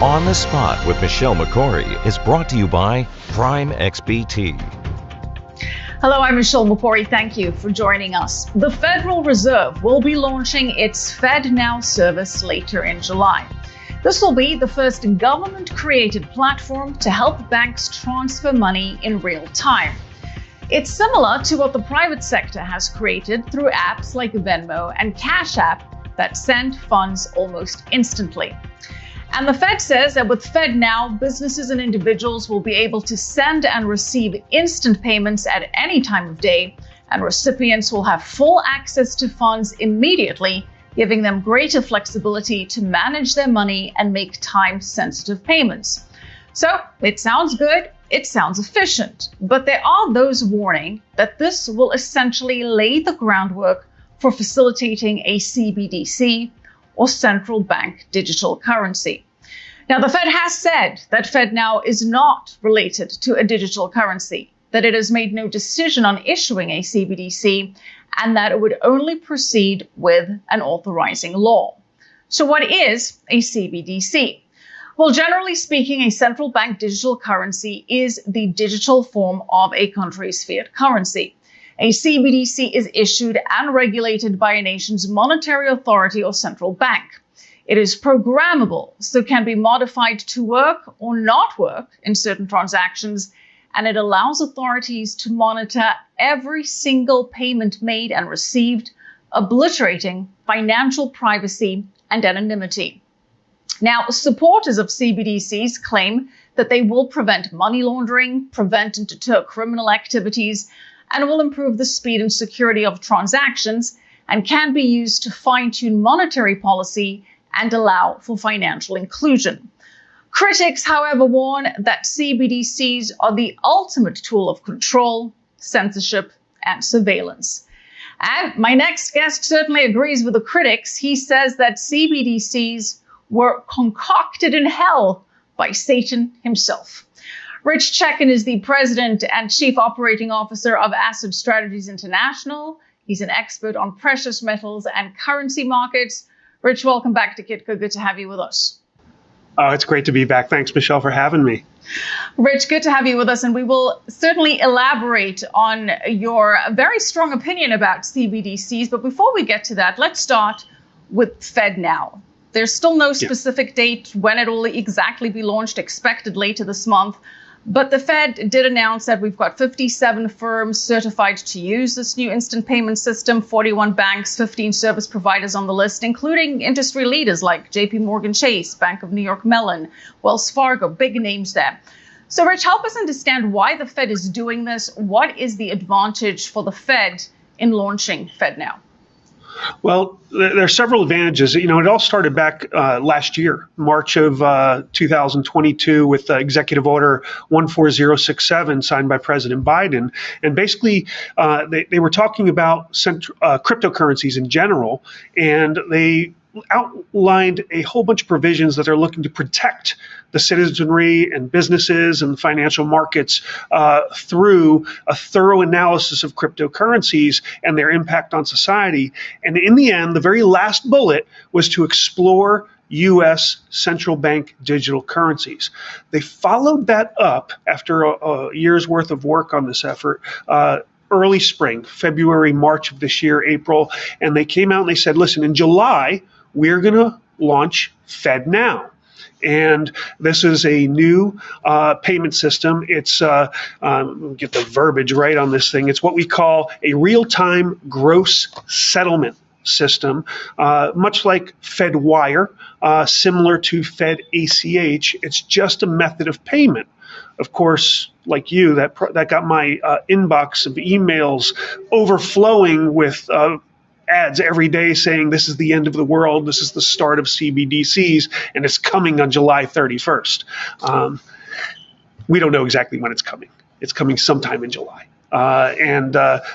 On the Spot with Michelle McCory is brought to you by Prime XBT. Hello, I'm Michelle McCory. Thank you for joining us. The Federal Reserve will be launching its FedNow service later in July. This will be the first government-created platform to help banks transfer money in real time. It's similar to what the private sector has created through apps like Venmo and Cash App that send funds almost instantly. And the Fed says that with FedNow, businesses and individuals will be able to send and receive instant payments at any time of day, and recipients will have full access to funds immediately, giving them greater flexibility to manage their money and make time-sensitive payments. So it sounds good, it sounds efficient, but there are those warning that this will essentially lay the groundwork for facilitating a CBDC, or central bank digital currency. Now, the Fed has said that FedNow is not related to a digital currency, that it has made no decision on issuing a CBDC, and that it would only proceed with an authorizing law. So what is a CBDC? Well, generally speaking, a central bank digital currency is the digital form of a country's fiat currency. A CBDC is issued and regulated by a nation's monetary authority or central bank. It is programmable, so can be modified to work or not work in certain transactions, and it allows authorities to monitor every single payment made and received, obliterating financial privacy and anonymity. Now, supporters of CBDCs claim that they will prevent money laundering, prevent and deter criminal activities, and will improve the speed and security of transactions, and can be used to fine-tune monetary policy and allow for financial inclusion. Critics, however, warn that CBDCs are the ultimate tool of control, censorship, and surveillance. And my next guest certainly agrees with the critics. He says that CBDCs were concocted in hell by Satan himself. Rich Chekin is the president and chief operating officer of Asset Strategies International. He's an expert on precious metals and currency markets. Rich, welcome back to Kitka. Good to have you with us. Oh, it's great to be back. Thanks, Michelle, for having me. Rich, good to have you with us. And we will certainly elaborate on your very strong opinion about CBDCs. But before we get to that, let's start with FedNow. There's still no specific date when it will exactly be launched, expected later this month. But the Fed did announce that we've got 57 firms certified to use this new instant payment system, 41 banks, 15 service providers on the list, including industry leaders like JP Morgan Chase, Bank of New York Mellon, Wells Fargo, big names there. So, Rich, help us understand why the Fed is doing this. What is the advantage for the Fed in launching FedNow? Well, there are several advantages. You know, it all started back last year, March of 2022, with Executive Order 14067 signed by President Biden. And basically, they were talking about cryptocurrencies in general, and they outlined a whole bunch of provisions that are looking to protect the citizenry and businesses and financial markets through a thorough analysis of cryptocurrencies and their impact on society. And in the end, the very last bullet was to explore U.S. central bank digital currencies. They followed that up after a year's worth of work on this effort, early spring, February, March of this year, April, and they came out and they said, listen, in July, we're going to launch FedNow. And this is a new payment system. It's, get the verbiage right on this thing. It's what we call a real-time gross settlement system, much like FedWire, similar to Fed ACH. It's just a method of payment. Of course, like you, that got my inbox of emails overflowing with ads every day saying this is the end of the world, this is the start of CBDCs, and it's coming on July 31st. We don't know exactly when it's coming. It's coming sometime in July.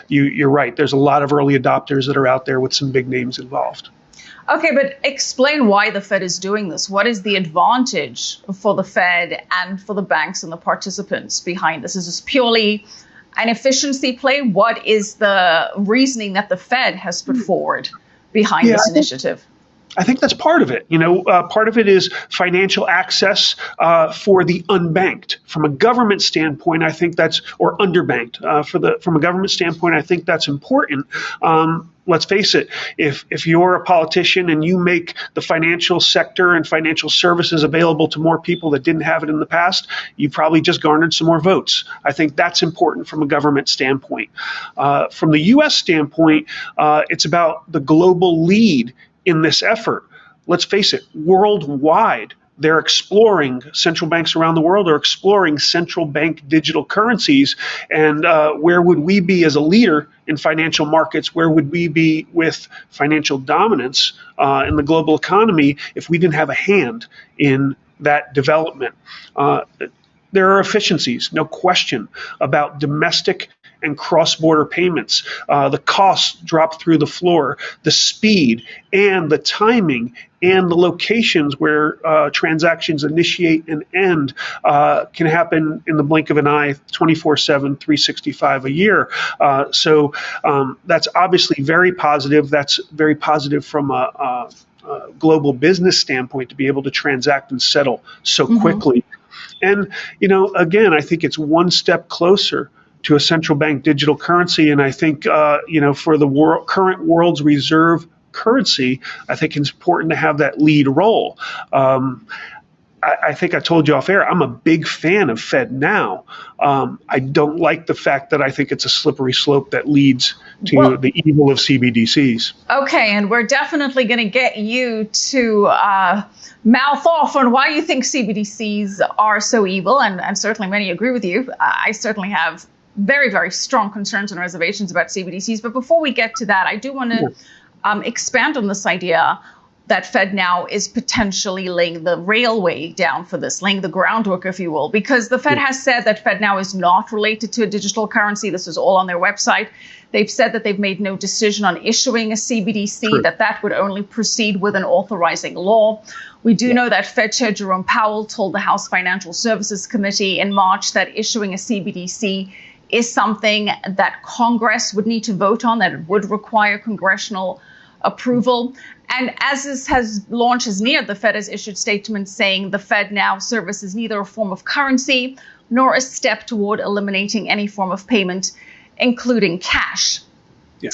You're right. There's a lot of early adopters that are out there with some big names involved. Okay, but explain why the Fed is doing this. What is the advantage for the Fed and for the banks and the participants behind this? Is this purely an efficiency play? What is the reasoning that the Fed has put forward behind this initiative? I think that's part of it. Part of it is financial access for the unbanked. From a government standpoint, I think that's, or underbanked. From a government standpoint, I think that's important. Let's face it, if you're a politician and you make the financial sector and financial services available to more people that didn't have it in the past, you probably just garnered some more votes. I think that's important from a government standpoint. From the U.S. standpoint, it's about the global lead in this effort. Let's face it, worldwide, they're exploring, central banks around the world are exploring central bank digital currencies. And where would we be as a leader in financial markets? Where would we be with financial dominance in the global economy if we didn't have a hand in that development? There are efficiencies, no question, about domestic and cross-border payments. The costs drop through the floor, the speed and the timing and the locations where transactions initiate and end can happen in the blink of an eye, 24/7, 365 a year. So that's obviously very positive. That's very positive from a global business standpoint to be able to transact and settle so quickly. And, again, I think it's one step closer to a central bank digital currency. And I think, for the current world's reserve currency, I think it's important to have that lead role. I think I told you off air, I'm a big fan of FedNow. I don't like the fact that I think it's a slippery slope that leads to the evil of CBDCs. Okay, and we're definitely going to get you to mouth off on why you think CBDCs are so evil, and certainly many agree with you. I certainly have very, very strong concerns and reservations about CBDCs. But before we get to that, I do want to expand on this idea that FedNow is potentially laying the railway down for this, laying the groundwork, if you will, because the Fed has said that FedNow is not related to a digital currency. This is all on their website. They've said that they've made no decision on issuing a CBDC, that would only proceed with an authorizing law. We do know that Fed Chair Jerome Powell told the House Financial Services Committee in March that issuing a CBDC is something that Congress would need to vote on, that it would require congressional approval. And as this launch has neared, the Fed has issued statements saying the FedNow service is neither a form of currency nor a step toward eliminating any form of payment, including cash.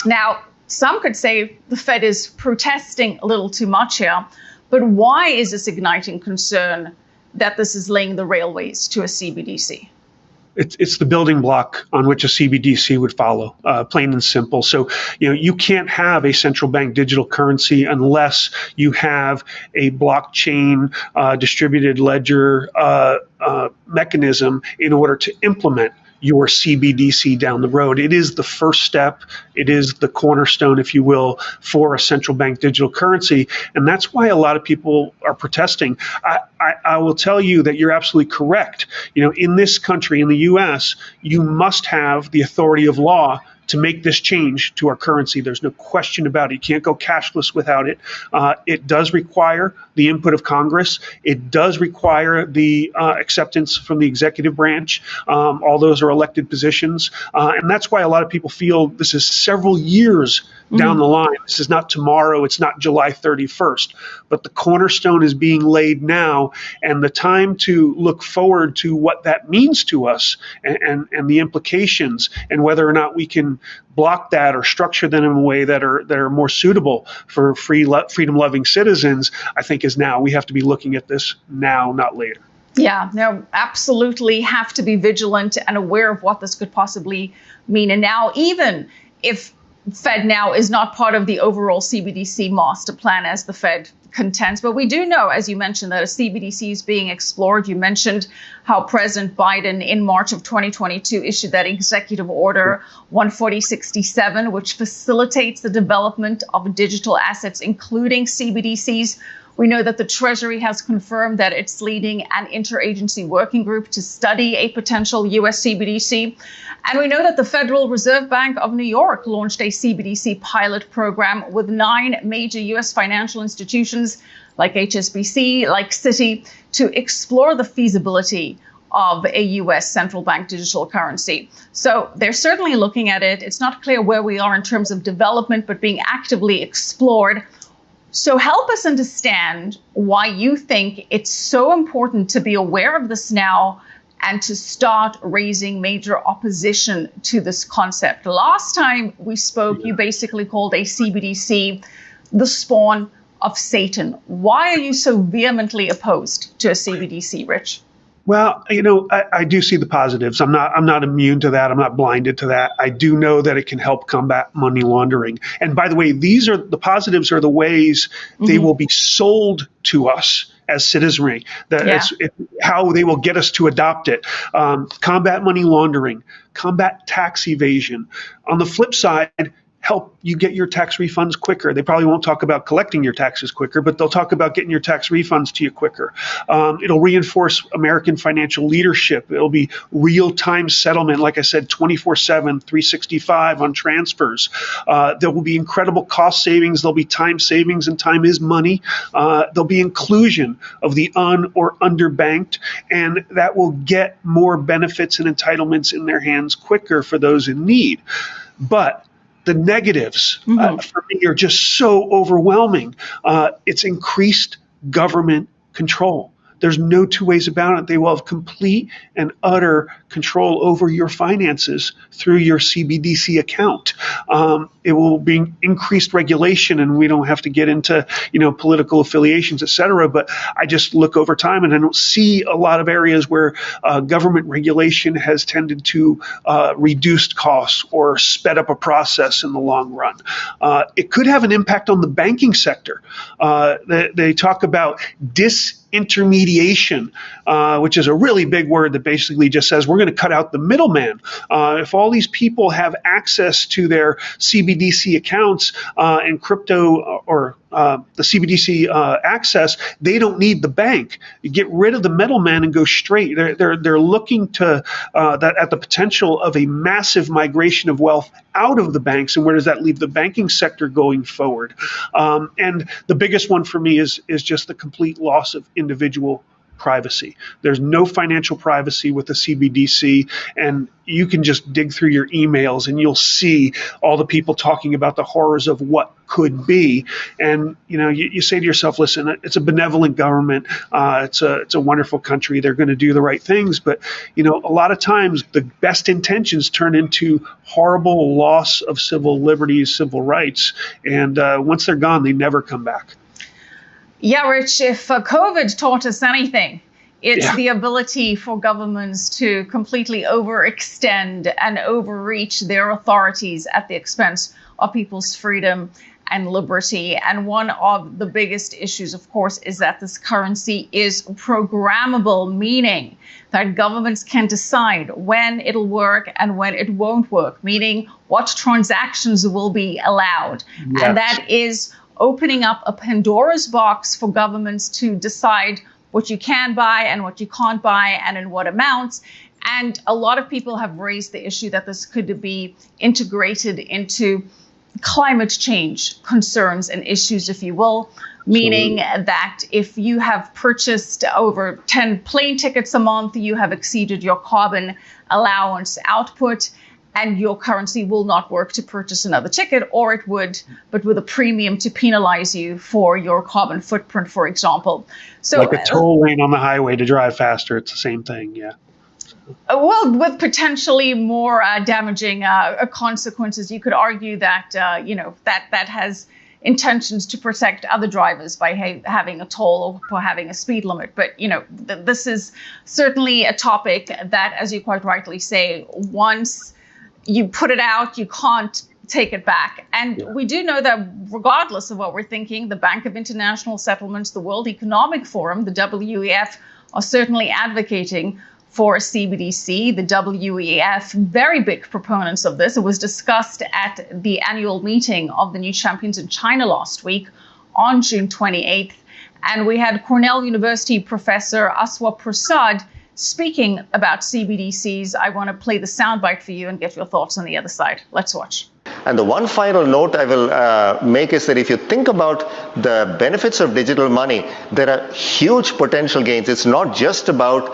Now, some could say the Fed is protesting a little too much here, but why is this igniting concern that this is laying the railways to a CBDC? It's the building block on which a CBDC would follow, plain and simple. So, you can't have a central bank digital currency unless you have a blockchain distributed ledger mechanism in order to implement your CBDC down the road. It is the first step. It is the cornerstone, if you will, for a central bank digital currency. And that's why a lot of people are protesting. I will tell you that you're absolutely correct. In this country, in the U.S., you must have the authority of law to make this change to our currency. There's no question about it. You can't go cashless without it. It does require the input of Congress. It does require the acceptance from the executive branch. All those are elected positions. And that's why a lot of people feel this is several years down the line. This is not tomorrow. It's not July 31st. But the cornerstone is being laid now. And the time to look forward to what that means to us and the implications and whether or not we can block that or structure them in a way that are more suitable for freedom-loving citizens, I think is now. We have to be looking at this now, not later. Yeah, no, absolutely have to be vigilant and aware of what this could possibly mean. And now, even if FedNow is not part of the overall CBDC master plan, as the Fed contends, but we do know, as you mentioned, that a CBDC is being explored. You mentioned how President Biden in March of 2022 issued that executive order 14067, which facilitates the development of digital assets, including CBDCs. We know that the Treasury has confirmed that it's leading an interagency working group to study a potential U.S. CBDC. And we know that the Federal Reserve Bank of New York launched a CBDC pilot program with 9 major U.S. financial institutions like HSBC, like Citi, to explore the feasibility of a U.S. central bank digital currency. So they're certainly looking at it. It's not clear where we are in terms of development, but being actively explored. So help us understand why you think it's so important to be aware of this now and to start raising major opposition to this concept. Last time we spoke, you basically called a CBDC the spawn of Satan. Why are you so vehemently opposed to a CBDC, Rich? Well, I do see the positives. I'm not immune to that. I'm not blinded to that. I do know that it can help combat money laundering. And by the way, the positives are the ways they will be sold to us as citizenry. That's how they will get us to adopt it. Combat money laundering, combat tax evasion. On the flip side, help you get your tax refunds quicker. They probably won't talk about collecting your taxes quicker, but they'll talk about getting your tax refunds to you quicker. It'll reinforce American financial leadership. It'll be real-time settlement, like I said, 24/7, 365 on transfers. There will be incredible cost savings. There'll be time savings, and time is money. There'll be inclusion of the or underbanked, and that will get more benefits and entitlements in their hands quicker for those in need. But the negatives for me are just so overwhelming. It's increased government control. There's no two ways about it. They will have complete and utter control over your finances through your CBDC account. It will be increased regulation, and we don't have to get into political affiliations, et cetera. But I just look over time, and I don't see a lot of areas where government regulation has tended to reduce costs or sped up a process in the long run. It could have an impact on the banking sector. They talk about disintermediation, which is a really big word that basically just says we're going to cut out the middleman. If all these people have access to their CBDC accounts and crypto or the CBDC access, they don't need the bank. You get rid of the middleman and go straight. They're looking to that at the potential of a massive migration of wealth out of the banks, and where does that leave the banking sector going forward? And the biggest one for me is just the complete loss of individual privacy. There's no financial privacy with the CBDC, and you can just dig through your emails and you'll see all the people talking about the horrors of what could be. And you say to yourself, listen, it's a benevolent government. It's a wonderful country. They're going to do the right things. But a lot of times the best intentions turn into horrible loss of civil liberties, civil rights. And once they're gone, they never come back. Yeah, Rich, if COVID taught us anything, it's the ability for governments to completely overextend and overreach their authorities at the expense of people's freedom and liberty. And one of the biggest issues, of course, is that this currency is programmable, meaning that governments can decide when it'll work and when it won't work, meaning what transactions will be allowed. Yes. And that is opening up a Pandora's box for governments to decide what you can buy and what you can't buy and in what amounts. And a lot of people have raised the issue that this could be integrated into climate change concerns and issues, if you will, meaning that if you have purchased over 10 plane tickets a month, you have exceeded your carbon allowance output, and your currency will not work to purchase another ticket, or it would, but with a premium to penalize you for your carbon footprint, for example. So, like a toll lane on the highway to drive faster, it's the same thing, yeah. Well, with potentially more damaging consequences, you could argue that that has intentions to protect other drivers by having a toll or having a speed limit. But this is certainly a topic that, as you quite rightly say, once you put it out, you can't take it back. And we do know that regardless of what we're thinking, the Bank of International Settlements, the World Economic Forum, the WEF, are certainly advocating for CBDC. The WEF, very big proponents of this. It was discussed at the annual meeting of the new champions in China last week on June 28th. And we had Cornell University professor Aswa Prasad speaking about CBDCs. I want to play the soundbite for you and get your thoughts on the other side. Let's watch. And the one final note I will make is that if you think about the benefits of digital money, there are huge potential gains. It's not just about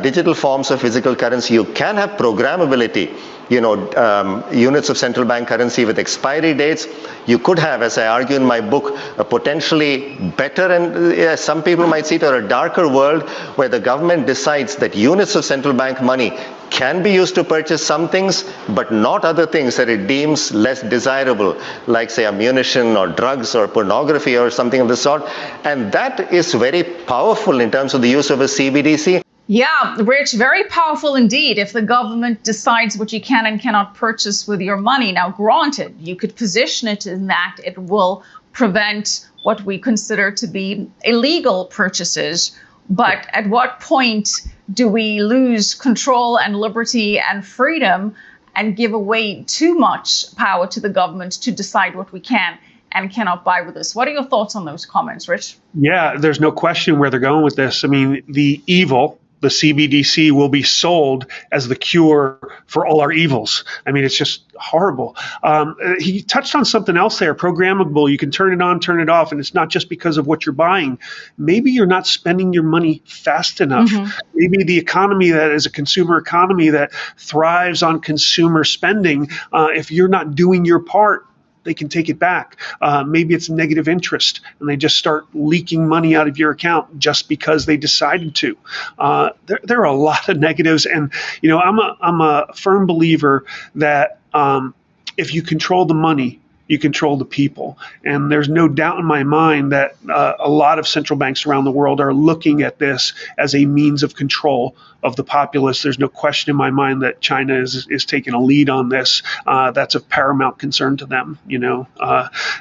digital forms of physical currency. You can have programmability, units of central bank currency with expiry dates. You could have, as I argue in my book, a potentially better and some people might see it, or a darker world where the government decides that units of central bank money can be used to purchase some things, but not other things that it deems less desirable, like, say, ammunition or drugs or pornography or something of the sort. And that is very powerful in terms of the use of a CBDC. Yeah, Rich, very powerful indeed if the government decides what you can and cannot purchase with your money. Now, granted, you could position it in that it will prevent what we consider to be illegal purchases. But at what point do we lose control and liberty and freedom and give away too much power to the government to decide what we can and cannot buy with this? What are your thoughts on those comments, Rich? Yeah, there's no question where they're going with this. I mean, the CBDC will be sold as the cure for all our evils. I mean, it's just horrible. He touched on something else there, programmable. You can turn it on, turn it off, and it's not just because of what you're buying. Maybe you're not spending your money fast enough. Maybe the economy that is a consumer economy that thrives on consumer spending, if you're not doing your part, they can take it back. Maybe it's negative interest and they just start leaking money out of your account just because they decided to. There are a lot of negatives. And, I'm a firm believer that if you control the money, you control the people. And there's no doubt in my mind that a lot of central banks around the world are looking at this as a means of control of the populace. There's no question in my mind that China is taking a lead on this. That's of paramount concern to them.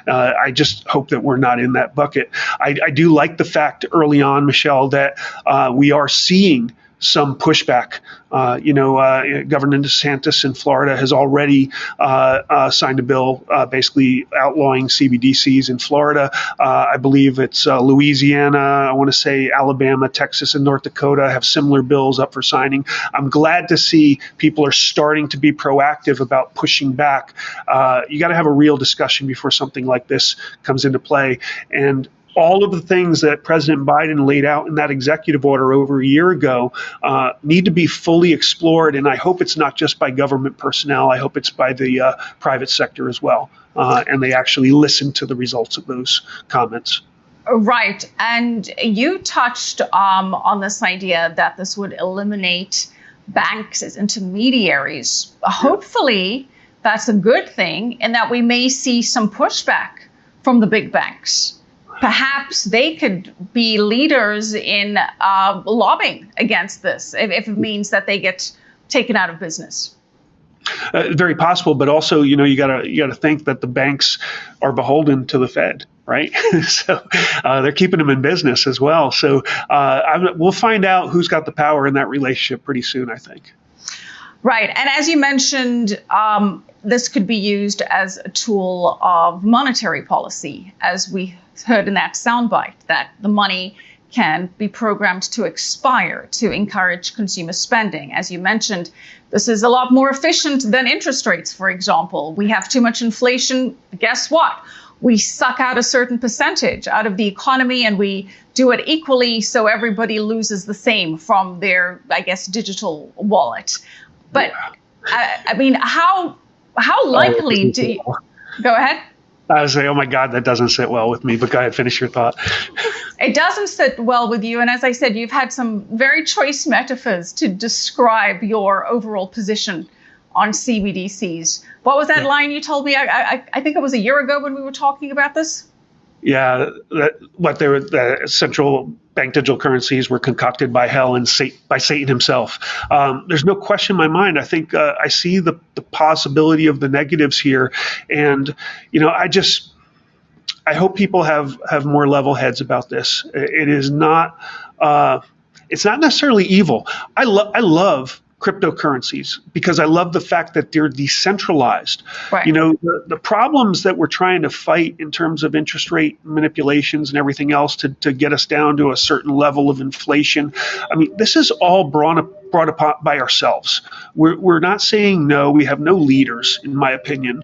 I just hope that we're not in that bucket. I do like the fact early on, Michelle, that we are seeing some pushback. Governor DeSantis in Florida has already signed a bill basically outlawing CBDCs in Florida. I believe it's Louisiana, I want to say Alabama, Texas, and North Dakota have similar bills up for signing. I'm glad to see people are starting to be proactive about pushing back. You got to have a real discussion before something like this comes into play. And all of the things that President Biden laid out in that executive order over a year ago need to be fully explored. And I hope it's not just by government personnel. I hope it's by the private sector as well. And they actually listen to the results of those comments. Right. And you touched on this idea that this would eliminate banks as intermediaries. Hopefully, that's a good thing, and that we may see some pushback from the big banks. Perhaps they could be leaders in lobbying against this if it means that they get taken out of business. Very possible, but also, you gotta think that the banks are beholden to the Fed, right? So they're keeping them in business as well. So we'll find out who's got the power in that relationship pretty soon, I think. Right, and as you mentioned, this could be used as a tool of monetary policy, as we heard in that soundbite, that the money can be programmed to expire to encourage consumer spending. As you mentioned, this is a lot more efficient than interest rates, for example. We have too much inflation. Guess what? We suck out a certain percentage out of the economy and we do it equally so everybody loses the same from their, digital wallet. But I mean, how likely do you... Go ahead. I was saying, oh my God, that doesn't sit well with me, but go ahead, finish your thought. It doesn't sit well with you. And as I said, you've had some very choice metaphors to describe your overall position on CBDCs. What was that line you told me? I think it was a year ago when we were talking about this. Yeah, the central bank digital currencies were concocted by hell and by Satan himself. There's no question in my mind. I think I see the possibility of the negatives here, and I hope people have more level heads about this. It is not. It's not necessarily evil. I love cryptocurrencies because I love the fact that they're decentralized. Right. The problems that we're trying to fight in terms of interest rate manipulations and everything else to get us down to a certain level of inflation. I mean, this is all brought brought up by ourselves. We're not saying no. We have no leaders, in my opinion.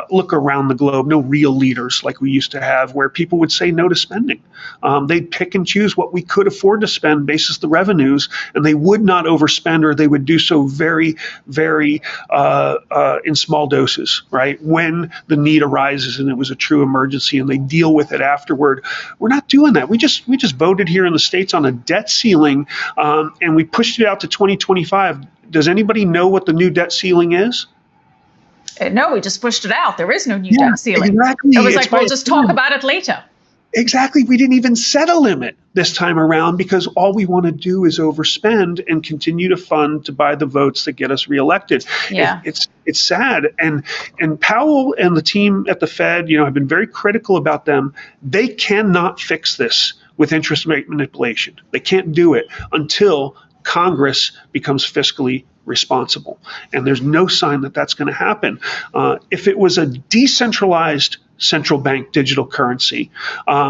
Look around the globe, no real leaders like we used to have, where people would say no to spending. They'd pick and choose what we could afford to spend basis the revenues, and they would not overspend, or they would do so very, very in small doses, right? When the need arises and it was a true emergency, and they deal with it afterward. We're not doing that. We just voted here in the States on a debt ceiling, and we pushed it out to 2025. Does anybody know what the new debt ceiling is? No, we just pushed it out. There is no new debt ceiling. Exactly. It was like, we'll just talk about it later. Exactly. We didn't even set a limit this time around because all we want to do is overspend and continue to fund to buy the votes that get us reelected. Yeah. It's sad. And Powell and the team at the Fed, I've been very critical about them. They cannot fix this with interest rate manipulation. They can't do it until Congress becomes fiscally responsible. And there's no sign that that's going to happen. If it was a decentralized central bank digital currency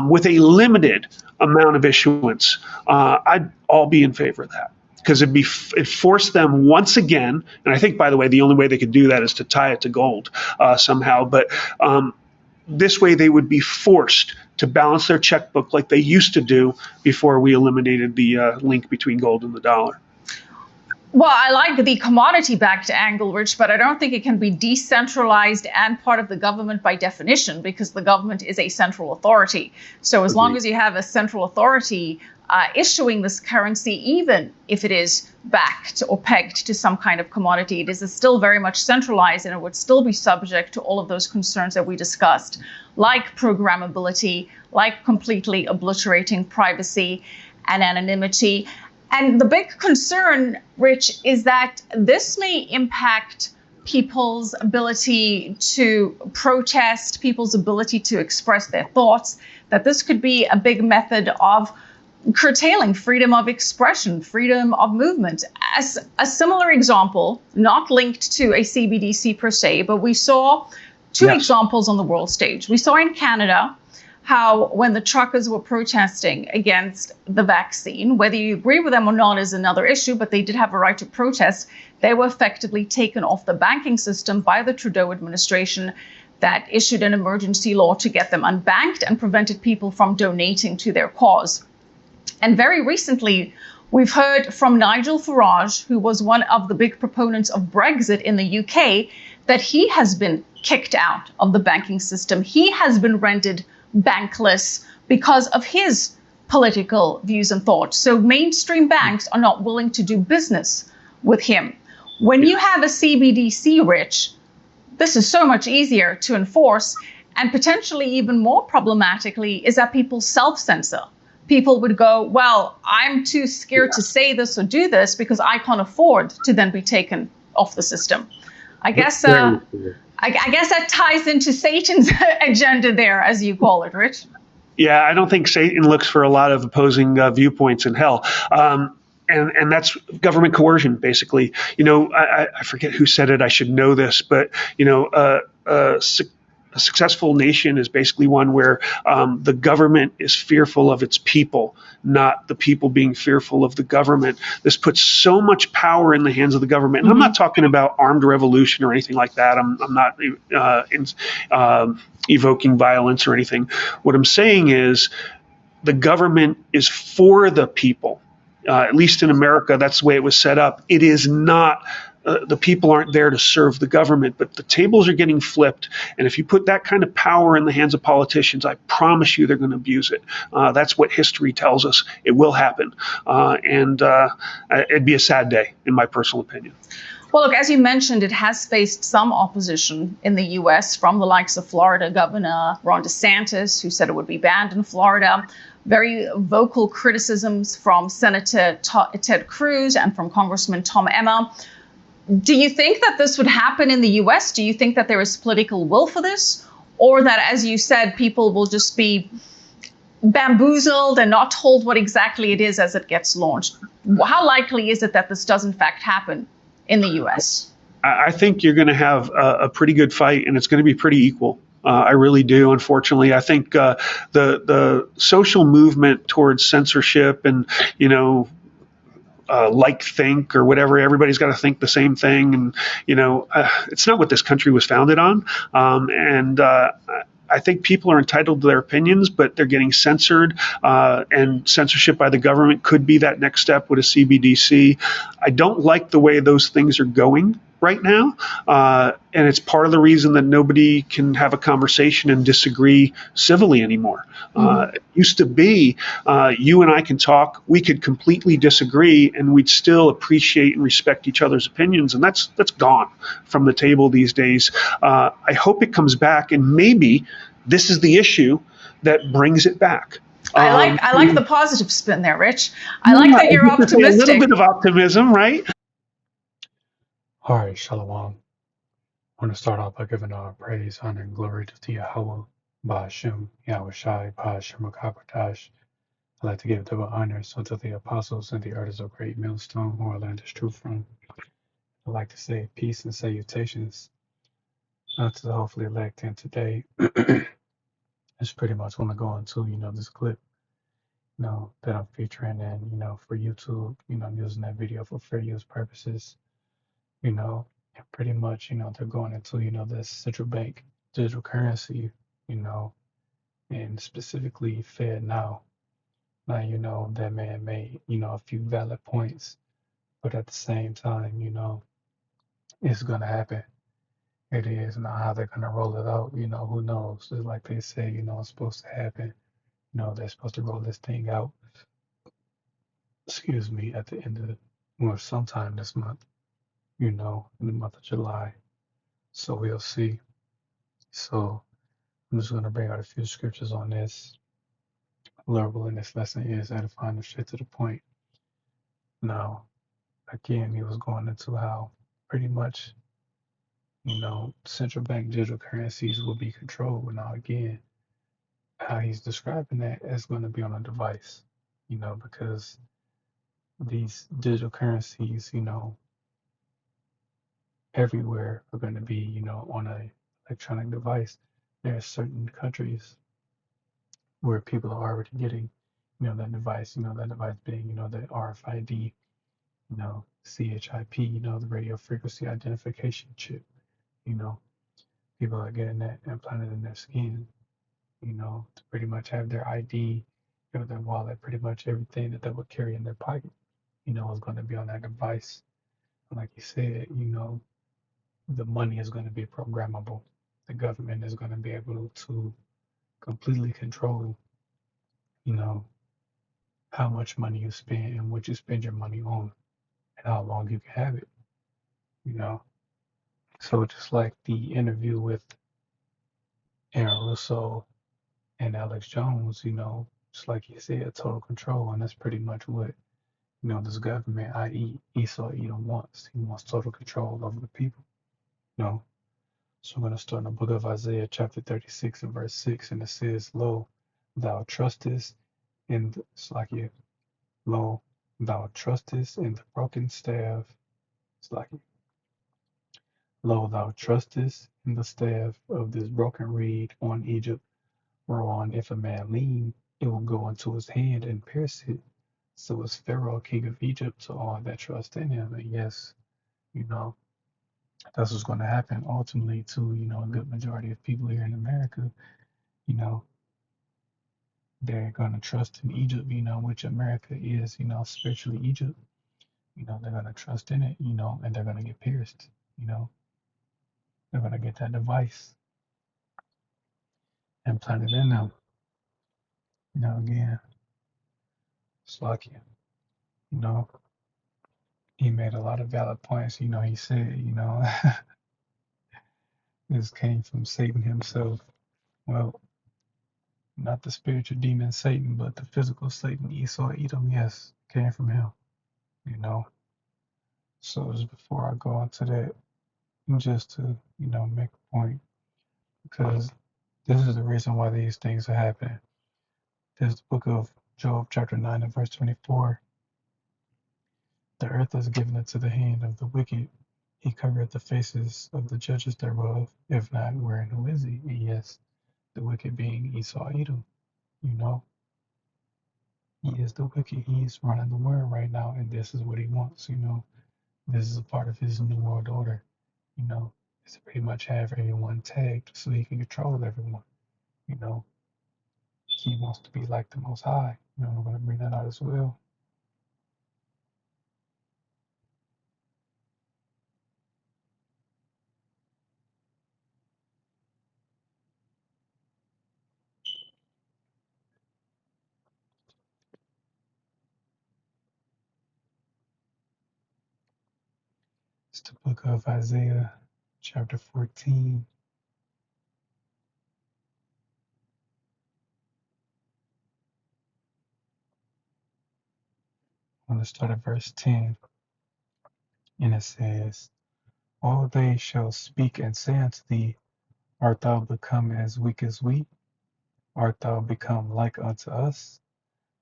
with a limited amount of issuance, I'd all be in favor of that. Because it forced them once again, and I think, by the way, the only way they could do that is to tie it to gold somehow. But this way they would be forced to balance their checkbook like they used to do before we eliminated the link between gold and the dollar. Well, I like the commodity-backed angle, Rich, but I don't think it can be decentralized and part of the government by definition, because the government is a central authority. So as long as you have a central authority issuing this currency, even if it is backed or pegged to some kind of commodity, it is still very much centralized, and it would still be subject to all of those concerns that we discussed, like programmability, like completely obliterating privacy and anonymity. And the big concern, Rich, is that this may impact people's ability to protest, people's ability to express their thoughts, that this could be a big method of curtailing freedom of expression, freedom of movement. As a similar example, not linked to a CBDC per se, but we saw two examples on the world stage. We saw in Canada how when the truckers were protesting against the vaccine, whether you agree with them or not is another issue, but they did have a right to protest, they were effectively taken off the banking system by the Trudeau administration that issued an emergency law to get them unbanked and prevented people from donating to their cause. And very recently, we've heard from Nigel Farage, who was one of the big proponents of Brexit in the UK, that he has been kicked out of the banking system. He has been rendered bankless because of his political views and thoughts. So mainstream banks are not willing to do business with him. When you have a CBDC, Rich, this is so much easier to enforce, and potentially even more problematically is that people self-censor. People would go, well, I'm too scared to say this or do this because I can't afford to then be taken off the system. I guess that ties into Satan's agenda there, as you call it, Rich. Yeah, I don't think Satan looks for a lot of opposing viewpoints in hell. And that's government coercion, basically. I forget who said it. I should know this, but, a successful nation is basically one where the government is fearful of its people, not the people being fearful of the government. This puts so much power in the hands of the government. And I'm not talking about armed revolution or anything like that. I'm not evoking violence or anything. What I'm saying is the government is for the people. At least in America, that's the way it was set up. It is not. The people aren't there to serve the government, but the tables are getting flipped. And if you put that kind of power in the hands of politicians, I promise you they're going to abuse it. That's what history tells us. It will happen. And it'd be a sad day, in my personal opinion. Well, look, as you mentioned, it has faced some opposition in the U.S. from the likes of Florida Governor Ron DeSantis, who said it would be banned in Florida. Very vocal criticisms from Senator Ted Cruz and from Congressman Tom Emmer. Do you think that this would happen in the U.S.? Do you think that there is political will for this? Or that, as you said, people will just be bamboozled and not told what exactly it is as it gets launched? How likely is it that this does, in fact, happen in the U.S.? I think you're going to have a pretty good fight, and it's going to be pretty equal. I really do. Unfortunately, I think the social movement towards censorship and, like think or whatever. Everybody's got to think the same thing, and it's not what this country was founded on. And I think people are entitled to their opinions, but they're getting censored, and censorship by the government could be that next step with a CBDC. I don't like the way those things are going right now, and it's part of the reason that nobody can have a conversation and disagree civilly anymore. It used to be you and I can talk, we could completely disagree, and we'd still appreciate and respect each other's opinions, and that's gone from the table these days. I hope it comes back, and maybe this is the issue that brings it back. I like the positive spin there, Rich. I like that you're optimistic. A little bit of optimism, right? All right, Shalom. I want to start off by giving all praise, honor, and glory to Yahweh, Ba'ashem, Yahweh Shai, Ba'ashem Akakwatash. I'd like to give double honors unto the apostles and the artists of great millstone who our land is true from. I'd like to say peace and salutations to the hopefully elect. And today, it's pretty much want to go into, this clip, that I'm featuring, and, for YouTube, I'm using that video for fair use purposes. And pretty much, they're going into, the central bank digital currency, and specifically Fed now. Now, that man made, a few valid points, but at the same time, it's going to happen. It is. Now, how they're going to roll it out, who knows? It's like they say, it's supposed to happen. They're supposed to roll this thing out, at the end of, or sometime this month, in the month of July. So we'll see. So I'm just going to bring out a few scriptures on this. Learnable in this lesson is edifying and straight to the point. Now, again, he was going into how pretty much, central bank digital currencies will be controlled. Now, again, how he's describing that is going to be on a device, because these digital currencies, everywhere are going to be, on a electronic device. There are certain countries where people are already getting, that device, that device being, the RFID, CHIP, the radio frequency identification chip, people are getting that implanted in their skin, to pretty much have their ID, their wallet, pretty much everything that they would carry in their pocket, is going to be on that device. And like you said, the money is going to be programmable. The government is going to be able to completely control, how much money you spend and what you spend your money on and how long you can have it, So just like the interview with Aaron Russo and Alex Jones, just like you said, total control. And that's pretty much what, this government, i.e. Esau Edom wants. He wants total control over the people, So I'm going to start in the book of Isaiah, chapter 36 and verse 6. And it says, Lo, thou trustest in the, Lo, thou trustest in the broken staff. Lo, thou trustest in the staff of this broken reed on Egypt, whereon if a man lean, it will go into his hand and pierce it. So is Pharaoh, king of Egypt, to all that trust in him. And yes, that's what's going to happen ultimately to, a good majority of people here in America. They're going to trust in Egypt, which America is, spiritually Egypt. They're going to trust in it, and they're going to get pierced, They're going to get that device implanted in them. Again, it's like, he made a lot of valid points. He said, this came from Satan himself. Well, not the spiritual demon Satan, but the physical Satan, Esau, Edom, yes, came from him, So just before I go into that, just to, make a point, because this is the reason why these things are happening. There's the book of Job, chapter 9 and verse 24. The earth is given into the hand of the wicked. He covereth the faces of the judges thereof. If not, wherein who is he? And yes, the wicked being Esau, Edom, He is the wicked. He's running the world right now, and this is what he wants. This is a part of his new world order. You know, is to pretty much have everyone tagged so he can control everyone. You know, he wants to be like the Most High. I'm going to bring that out as well. It's the book of Isaiah, chapter 14. I'm going to start at verse 10, and it says, all they shall speak and say unto thee, art thou become as weak as we? Art thou become like unto us?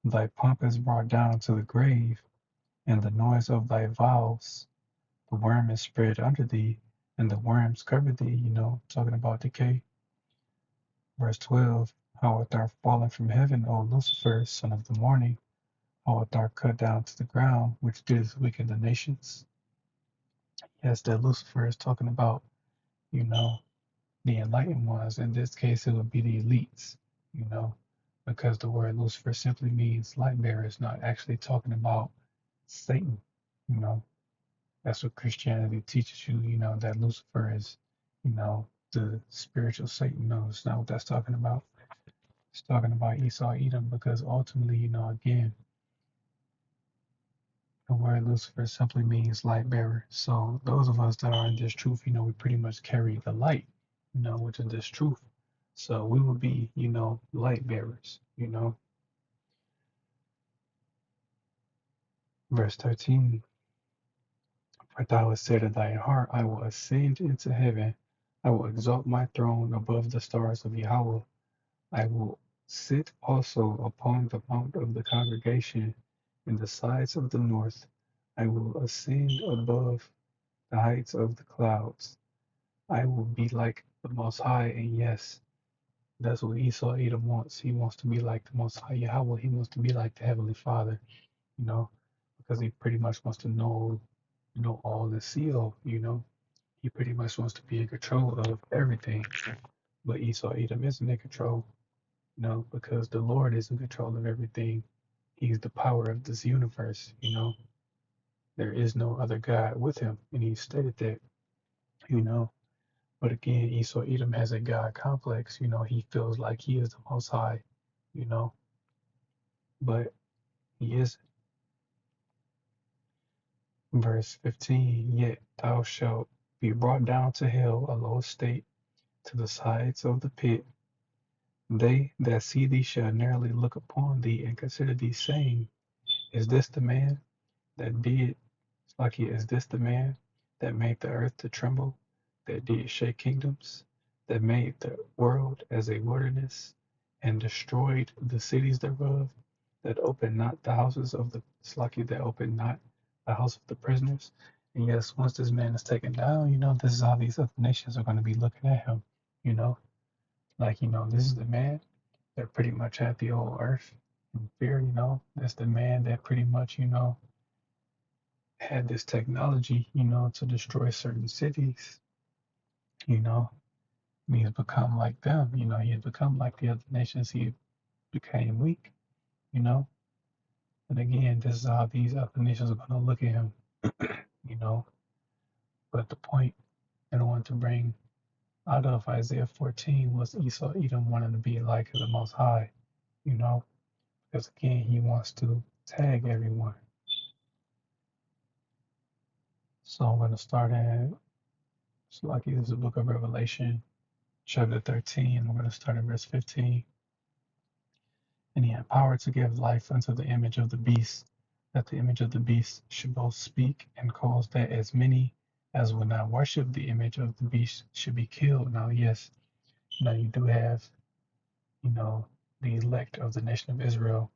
Thy pomp is brought down to the grave, and the noise of thy vows. The worm is spread under thee, and the worms cover thee, talking about decay. Verse 12, how art thou fallen from heaven, O Lucifer, son of the morning? How art thou cut down to the ground, which didst weaken the nations? Yes, that Lucifer is talking about, you know, the enlightened ones. In this case, it would be the elites, you know, because the word Lucifer simply means light bearer. It's not actually talking about Satan, you know. That's what Christianity teaches you, that Lucifer is, the spiritual Satan. No, it's not what that's talking about. It's talking about Esau, Edom, because ultimately, again, the word Lucifer simply means light bearer. So those of us that are in this truth, we pretty much carry the light, which is this truth. So we will be, light bearers, Verse 13, for thou hast said in thine heart, I will ascend into heaven. I will exalt my throne above the stars of Yahweh. I will sit also upon the mount of the congregation in the sides of the north. I will ascend above the heights of the clouds. I will be like the Most High, and yes, that's what Esau Edom wants. He wants to be like the Most High Yahweh. He wants to be like the Heavenly Father, you know, because he pretty much wants to know all and see all, He pretty much wants to be in control of everything. But Esau Edom isn't in control, because the Lord is in control of everything. He's the power of this universe, There is no other God with him. And he stated that, you know. But again, Esau Edom has a God complex. He feels like he is the most high, you know, but he is. Verse 15, yet thou shalt be brought down to hell, a low estate, to the sides of the pit. They that see thee shall narrowly look upon thee and consider thee, saying, is this the man that did, like is this the man that made the earth to tremble, that did shake kingdoms, that made the world as a wilderness, and destroyed the cities thereof, that opened not the houses of the Slaki, that opened not the house of the prisoners. And yes, once this man is taken down, this is how these other nations are going to be looking at him, you know, this is the man that pretty much had the whole earth in fear, that's the man that pretty much, had this technology, to destroy certain cities, you know. He has become like them, he has become like the other nations. He became weak, you know. And again, this is how these other nations are going to look at him, you know. But the point that I wanted to bring out of Isaiah 14 was Esau Edom wanting to be like the Most High, you know, because again, he wants to tag everyone. So I'm going to start at, so like this is the book of Revelation, chapter 13. I'm going to start at verse 15. And he had power to give life unto the image of the beast, that the image of the beast should both speak and cause that as many as would not worship the image of the beast should be killed. Now, yes, you do have, the elect of the nation of Israel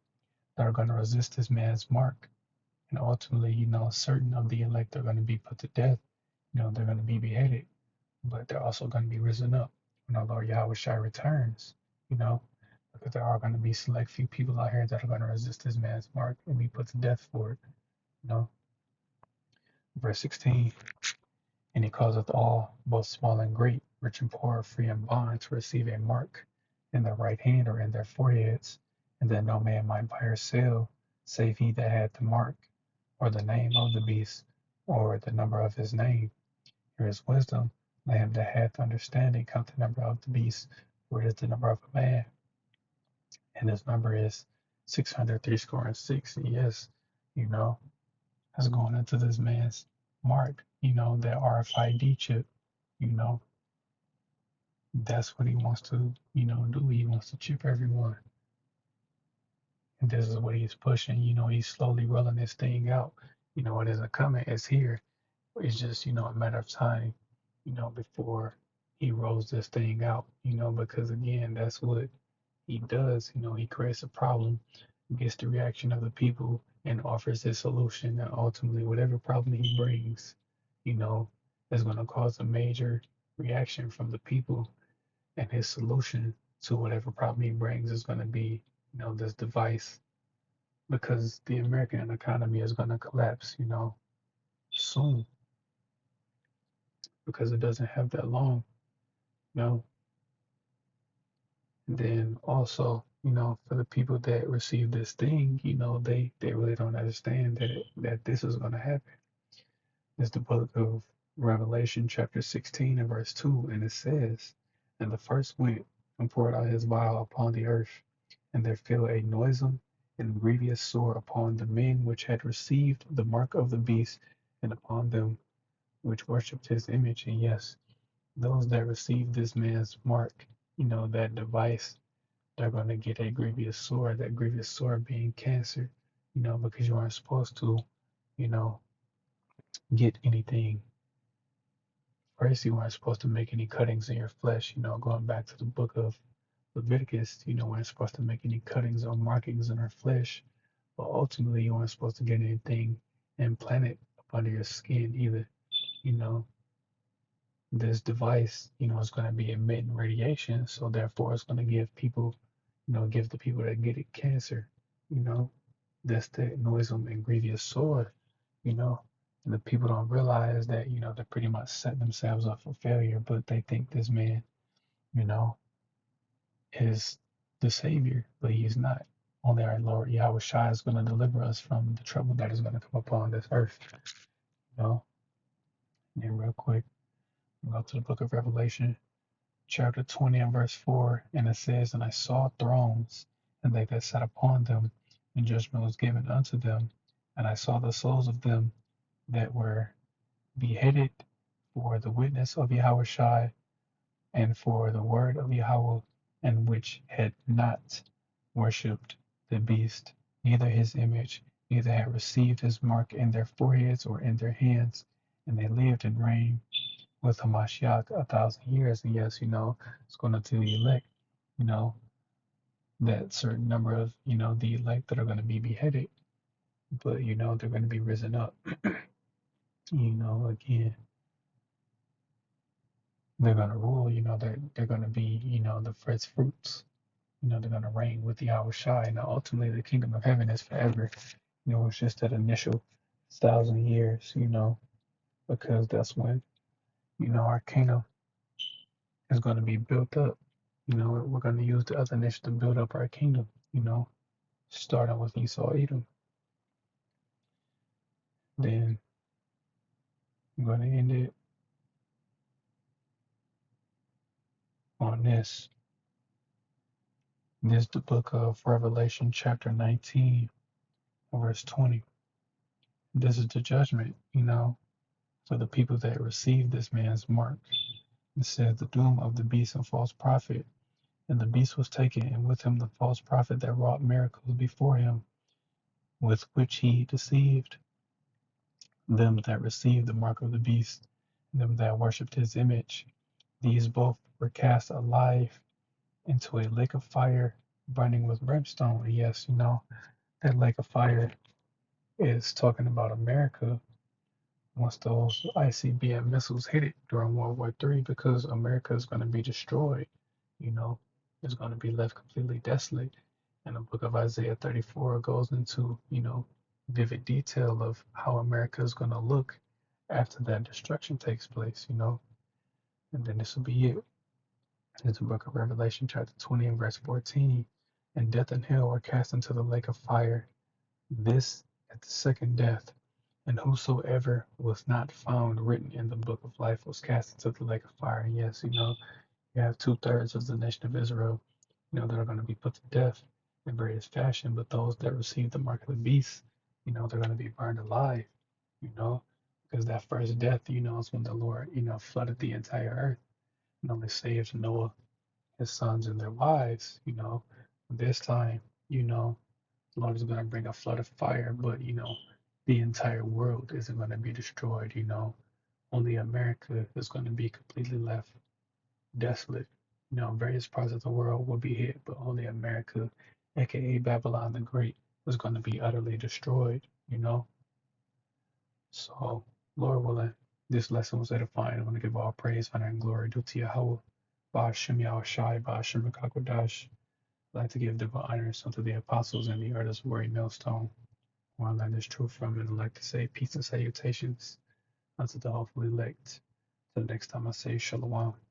that are going to resist this man's mark. And ultimately, certain of the elect are going to be put to death. They're going to be beheaded, but they're also going to be risen up when our Lord Yahweh Shai returns. You know, because there are going to be select few people out here that are going to resist this man's mark and be put to death for it. You know, verse 16, and he causeth all, both small and great, rich and poor, free and bond, to receive a mark in their right hand or in their foreheads, and that no man might buy or sell, save he that had the mark, or the name of the beast, or the number of his name. Here is wisdom. Let him that hath understanding count the number of the beast, for it is the number of a man, and his number is 636. Yes, you know, that's going into this man's mark, that RFID chip, you know, that's what he wants to, do. He wants to chip everyone. And this is what he's pushing, he's slowly rolling this thing out. It isn't coming, it's here. It's just, a matter of time, before he rolls this thing out, because again, that's what he does. He creates a problem, gets the reaction of the people, and offers a solution. And ultimately, whatever problem he brings, you know, is going to cause a major reaction from the people. And his solution to whatever problem he brings is going to be, this device, because the American economy is going to collapse, soon, because it doesn't have that long, you know. And then also, for the people that receive this thing, they really don't understand that this is going to happen. It's the book of Revelation, chapter 16 and verse 2, and it says, "And the first went and poured out his vial upon the earth, and there fell a noisome and grievous sore upon the men which had received the mark of the beast, and upon them which worshipped his image." And yes, those that received this man's mark, that device, they're going to get a grievous sore, that grievous sore being cancer, because you aren't supposed to, you know, get anything. First, you weren't supposed to make any cuttings in your flesh, going back to the book of Leviticus, weren't supposed to make any cuttings or markings in our flesh, but ultimately you weren't supposed to get anything implanted up under your skin either. You know, this device, is going to be emitting radiation, so therefore it's going to give people, give the people that get it cancer, you know, that's the noisome and grievous sore, you know, and the people don't realize that, they pretty much set themselves up for failure, but they think this man, you know, is the savior, but he's not. Only our Lord Yahweh Shai is going to deliver us from the trouble that is going to come upon this earth, you know. And real quick, we'll go to the book of Revelation, chapter 20 and verse 4, and it says, "And I saw thrones, and they that sat upon them, and judgment was given unto them. And I saw the souls of them that were beheaded for the witness of Yahweh Shai, and for the word of Yahweh, and which had not worshipped the beast, neither his image, neither had received his mark in their foreheads or in their hands. And they lived and reigned with Hamashiach 1,000 years." And yes, it's going to the elect, you know, that certain number of, the elect that are going to be beheaded, but, they're going to be risen up. Again, they're going to rule, they're going to be, the first fruits, they're going to reign with the Yahweh Shai. Now, ultimately, the kingdom of heaven is forever. It's just that initial 1,000 years, because that's when, our kingdom is going to be built up. We're going to use the other nation to build up our kingdom, starting with Esau, Edom. Then I'm going to end it on this. This is the book of Revelation, chapter 19, verse 20. This is the judgment, for the people that receive this man's mark. It says, "The doom of the beast and false prophet. And the beast was taken, and with him the false prophet that wrought miracles before him, with which he deceived them that received the mark of the beast, and them that worshipped his image. These both were cast alive into a lake of fire, burning with brimstone." And yes, that lake of fire is talking about America once those ICBM missiles hit it during World War III, because America is going to be destroyed, you know. is going to be left completely desolate. And the book of Isaiah 34 goes into, vivid detail of how America is going to look after that destruction takes place, and then this will be it. It's the book of Revelation, chapter 20 and verse 14. And death and hell were cast into the lake of fire. This at the second death. And whosoever was not found written in the book of life was cast into the lake of fire. And yes, you have 2/3 of the nation of Israel, that are going to be put to death in various fashion. But those that receive the mark of the beast, they're going to be burned alive, you know, because that first death, is when the Lord, flooded the entire earth and only saved Noah, his sons, and their wives, This time, the Lord is going to bring a flood of fire, but, the entire world isn't going to be destroyed, Only America is going to be completely left desolate. Various parts of the world will be hit, but only America, aka Babylon the Great, is going to be utterly destroyed, So, Lord willing, this lesson was edifying. I want to give all praise, honor, and glory due to Yahweh. Ba'ashem Yahushai, Ba'ashem Rakakwadash. I'd like to give divine honors unto the apostles and the artists of Warrior Millstone, who I learned this truth from, and I'd like to say peace and salutations unto the hopefully elect. Till next time I say Shalom.